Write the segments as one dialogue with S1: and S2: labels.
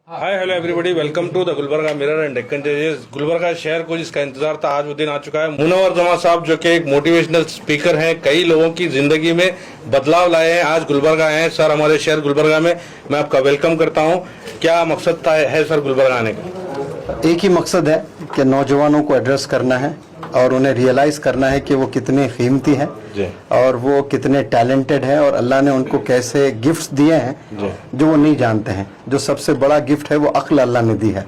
S1: Hi hello everybody, welcome to the Gulbarga mirror and Deccan जजेस। गुलबर्गा शहर को जिसका इंतजार था, आज वो दिन आ चुका है। मुनव्वर जमां साहब जो कि एक मोटिवेशनल स्पीकर हैं, कई लोगों की जिंदगी में बदलाव लाए हैं, आज गुलबर्गा आए हैं। सर, हमारे शहर गुलबर्गा में मैं आपका वेलकम करता हूं। क्या मकसद था है सर गुलबर्गा आने का?
S2: एक ही मकसद है कि नौजवानों को एड्रेस करना है और उन्हें रियलाइज़ करना है कि वो कितने कीमती हैं और वो कितने टैलेंटेड हैं और अल्लाह ने उनको कैसे गिफ्ट्स दिए हैं जो वो नहीं जानते हैं। जो सबसे बड़ा गिफ्ट है वो अक्ल अल्लाह ने दी है।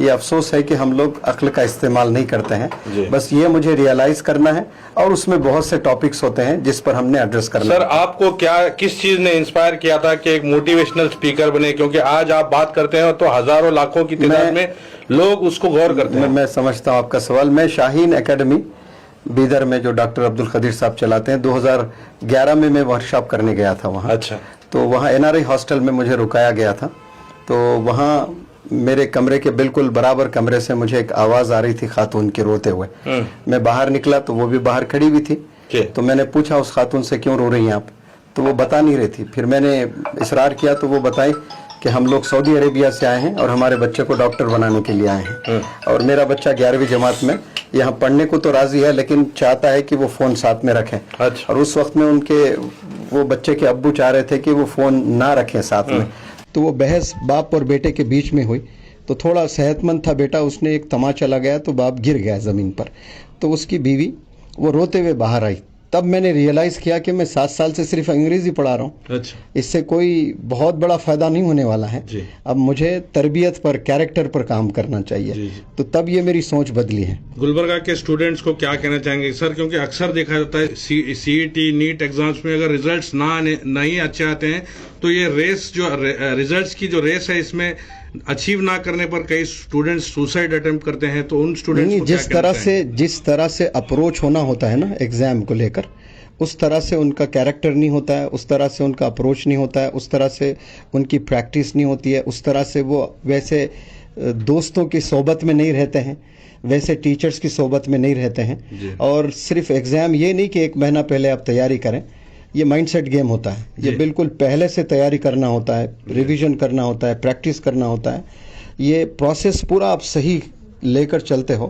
S2: ये अफसोस है कि हम लोग अक्ल का इस्तेमाल नहीं करते हैं। बस ये मुझे रियलाइज़ करना है और उसमें बहुत से टॉपिक्स होते हैं जिस पर हमने एड्रेस करना है।
S1: सर, आपको किस चीज ने इंस्पायर किया था कि एक मोटिवेशनल स्पीकर बने? क्योंकि आज आप बात करते हैं तो हजारों लाखों की तादाद में लोग उसको गौर करते हैं।
S2: मैं समझता हूँ आपका सवाल। मैं शाहीन एकेडमी बीदर में जो डॉक्टर अब्दुल कदीर साहब चलाते हैं, 2011 में मैं वर्कशॉप करने गया था वहाँ।
S1: अच्छा। तो
S2: वहाँ एनआरआई हॉस्टल में मुझे रुकाया गया था। तो वहाँ मेरे कमरे के बिल्कुल बराबर कमरे से मुझे एक आवाज़ आ रही थी खातून के रोते हुए। मैं बाहर निकला तो वो भी बाहर खड़ी हुई थी। तो मैंने पूछा उस खातून से, क्यों रो रही हैं आप? तो वो बता नहीं रही थी। फिर मैंने इसरार किया तो वो बताई कि हम लोग सऊदी अरेबिया से आए हैं और हमारे बच्चे को डॉक्टर बनाने के लिए आए हैं और मेरा बच्चा 11वीं जमात में यहाँ पढ़ने को तो राजी है लेकिन चाहता है कि वो फ़ोन साथ में रखें।
S1: अच्छा।
S2: और उस वक्त में वो बच्चे के अब्बू चाह रहे थे कि वो फ़ोन ना रखें साथ में। तो वो बहस बाप और बेटे के बीच में हुई। तो थोड़ा सेहतमंद था बेटा, उसने एक तमाचा लगाया तो बाप गिर गया ज़मीन पर। तो उसकी बीवी वो रोते हुए बाहर आई। तब मैंने रियलाइज़ किया कि मैं 7 साल से सिर्फ अंग्रेज़ी पढ़ा रहा हूँ।
S1: अच्छा।
S2: इससे कोई बहुत बड़ा फ़ायदा नहीं होने वाला है। अब मुझे तरबियत पर, कैरेक्टर पर काम करना चाहिए। तो तब ये मेरी सोच बदली है।
S1: गुलबर्गा के स्टूडेंट्स को क्या कहना चाहेंगे सर? क्योंकि अक्सर देखा जाता है सीईटी नीट एग्जाम्स में अगर रिजल्ट्स नहीं अच्छे आते हैं तो ये रेस जो रिजल्ट्स की जो रेस है, इसमें अचीव ना करने पर कई स्टूडेंट्स सुसाइड अटेम्प्ट करते हैं। तो उन स्टूडेंट्स को
S2: जिस तरह से अप्रोच होना होता है ना एग्जाम को लेकर, उस तरह से उनका कैरेक्टर नहीं होता है, उस तरह से उनका अप्रोच नहीं होता है, उस तरह से उनकी प्रैक्टिस नहीं होती है, उस तरह से वो वैसे दोस्तों की सोबत में नहीं रहते हैं, वैसे टीचर्स की सोबत में नहीं रहते हैं। और सिर्फ एग्ज़ाम ये नहीं कि 1 महीना पहले आप तैयारी करें, ये माइंडसेट गेम होता है। ये बिल्कुल पहले से तैयारी करना होता है, रिवीजन करना होता है, प्रैक्टिस करना होता है। ये प्रोसेस पूरा आप सही लेकर चलते हो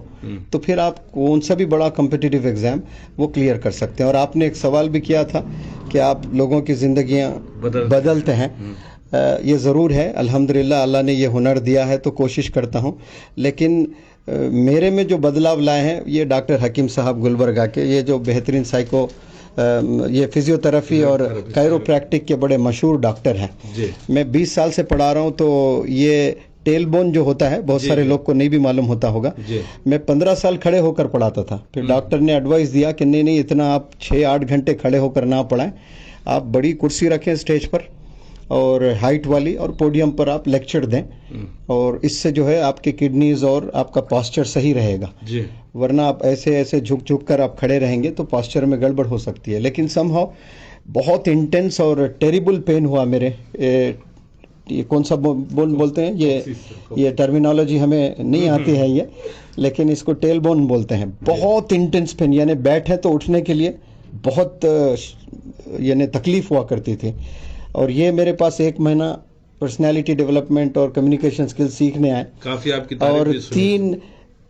S2: तो फिर आप कौन सा भी बड़ा कॉम्पिटिटिव एग्ज़ाम वो क्लियर कर सकते हैं। और आपने एक सवाल भी किया था कि आप लोगों की ज़िंदगियाँ बदलते हैं। ये ज़रूर है, अल्हम्दुलिल्लाह अल्लाह ने ये हुनर दिया है तो कोशिश करता हूँ। लेकिन मेरे में जो बदलाव लाए हैं ये डॉक्टर हकीम साहब गुलबर्गा के, ये जो बेहतरीन ये फिजियोथेरेपी और कायरोप्रैक्टिक के बड़े मशहूर डॉक्टर हैं। मैं 20 साल से पढ़ा रहा हूँ। तो ये टेलबोन जो होता है, बहुत सारे लोग को नहीं भी मालूम होता होगा। मैं 15 साल खड़े होकर पढ़ाता था। फिर डॉक्टर ने एडवाइस दिया कि नहीं इतना आप 6-8 घंटे खड़े होकर ना पढ़ाएं, आप बड़ी कुर्सी रखें स्टेज पर और हाइट वाली, और पोडियम पर आप लेक्चर दें, और इससे जो है आपके किडनीज और आपका पोस्चर सही रहेगा। वरना आप ऐसे झुक कर आप खड़े रहेंगे तो पोस्चर में गड़बड़ हो सकती है। लेकिन समहाउ बहुत इंटेंस और टेरिबल पेन हुआ मेरे। ये कौन सा बोन बोलते हैं, ये टर्मिनोलॉजी हमें नहीं आती है ये, लेकिन इसको टेल बोन बोलते हैं। बहुत इंटेंस पेन, यानी बैठे तो उठने के लिए बहुत यानी तकलीफ हुआ करती थी। और ये मेरे पास 1 महीना पर्सनैलिटी डेवलपमेंट और कम्युनिकेशन स्किल्स सीखने आए।
S1: काफी आपकी
S2: और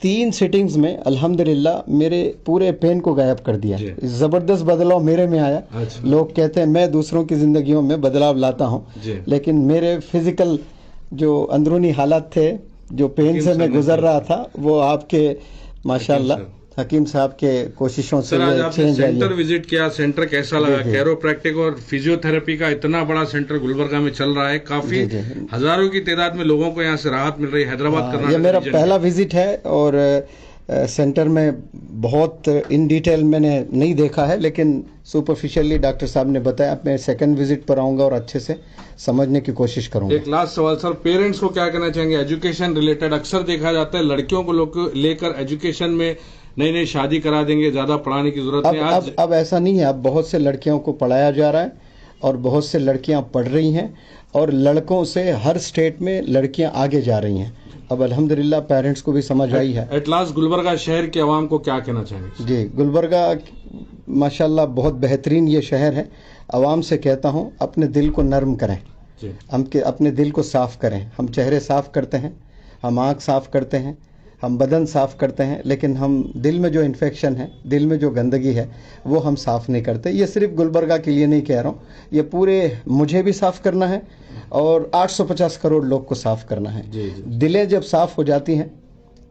S2: तीन सिटिंग्स में अल्हम्दुलिल्लाह मेरे पूरे पेन को गायब कर दिया। जबरदस्त बदलाव मेरे में आया। लोग कहते हैं मैं दूसरों की जिंदगियों में बदलाव लाता हूँ, लेकिन मेरे फिजिकल जो अंदरूनी हालात थे, जो पेन से मैं गुजर रहा था, वो आपके माशाल्लाह हकीम साहब के कोशिशों से
S1: सेंटर विजिट किया, सेंटर कैसा लगा? कैरोप्रैक्टिक और फिजियोथेरेपी का इतना बड़ा सेंटर गुलबर्गा में चल रहा है, काफी हजारों की तादाद में लोगों को यहाँ से राहत मिल रही है। हैदराबाद करना
S2: ये मेरा पहला विजिट है और सेंटर में बहुत इन डिटेल मैंने नहीं देखा है, लेकिन सुपरफिशियली डॉक्टर साहब ने बताया। मैं सेकंड विजिट पर आऊंगा और अच्छे से समझने की कोशिश करूंगा।
S1: एक लास्ट सवाल सर, पेरेंट्स को क्या कहना चाहेंगे एजुकेशन रिलेटेड? अक्सर देखा जाता है लड़कियों को लेकर एजुकेशन में नहीं शादी करा देंगे, ज्यादा पढ़ाने की जरूरत नहीं।
S2: अब ऐसा नहीं है। अब बहुत से लड़कियों को पढ़ाया जा रहा है और बहुत से लड़कियां पढ़ रही हैं, और लड़कों से हर स्टेट में लड़कियां आगे जा रही हैं। अब अल्हम्दुलिल्लाह पेरेंट्स को भी समझ आई है।
S1: एट लास्ट गुलबर्गा शहर के अवाम को क्या कहना चाहेंगे?
S2: जी, गुलबर्गा माशाल्लाह बहुत बेहतरीन ये शहर है। अवाम से कहता हूँ अपने दिल को नर्म करें,
S1: جی
S2: ہم کے اپنے دل کو صاف کریں. ہم چہرے صاف کرتے ہیں, ہم آنکھ صاف کرتے ہیں, ہم بدن صاف کرتے ہیں, لیکن ہم دل میں جو انفیکشن ہے, دل میں جو گندگی ہے, وہ ہم صاف نہیں کرتے. یہ صرف گلبرگہ کے لیے نہیں کہہ رہا ہوں, یہ پورے مجھے بھی صاف کرنا ہے اور 850 کروڑ لوگ کو صاف کرنا ہے.
S1: جی جی
S2: دلیں جب صاف ہو جاتی ہیں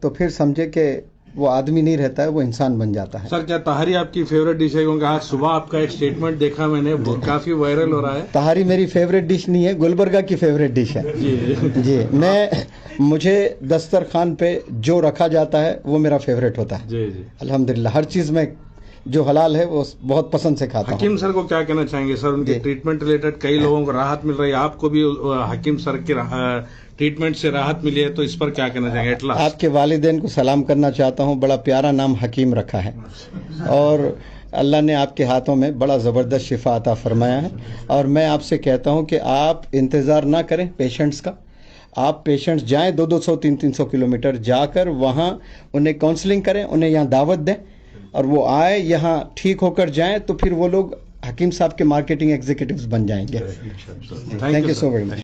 S2: تو پھر سمجھے کہ وہ آدمی نہیں رہتا ہے, وہ انسان بن جاتا ہے.
S1: سر, کیا تہاری آپ کی فیوریٹ ڈش ہے؟ کیونکہ آج صبح آپ کا ایک اسٹیٹمنٹ دیکھا میں نے, کافی وائرل ہو رہا ہے.
S2: تہاری میری فیوریٹ ڈش نہیں ہے, گلبرگہ کی فیوریٹ ڈش ہے.
S1: جی
S2: جی, مجھے دسترخوان پہ جو رکھا جاتا ہے وہ میرا فیوریٹ ہوتا ہے.
S1: جی جی.
S2: الحمدللہ ہر چیز میں جو حلال ہے وہ بہت پسند سے کھاتا ہوں.
S1: حکیم سر کو کیا کہنا چاہیں گے سر؟ ان کے ٹریٹمنٹ ریلیٹڈ کئی لوگوں کو راحت مل رہی ہے, آپ کو بھی حکیم سر کی ٹریٹمنٹ سے راحت ملی ہے, تو اس پر کیا کہنا چاہیں گے؟
S2: آپ کے والدین کو سلام کرنا چاہتا ہوں. بڑا پیارا نام حکیم رکھا ہے اور اللہ نے آپ کے ہاتھوں میں بڑا زبردست شفا عطا فرمایا ہے. اور میں آپ سے کہتا ہوں کہ آپ انتظار نہ کریں پیشنٹس کا. آپ پیشنٹس جائیں 200 300 کلومیٹر جا کر وہاں انہیں کاؤنسلنگ کریں, انہیں یہاں دعوت دیں اور وہ آئے یہاں ٹھیک ہو کر جائیں, تو پھر وہ لوگ حکیم صاحب کے مارکیٹنگ ایگزیکٹوز بن جائیں گے. Thank you so very much.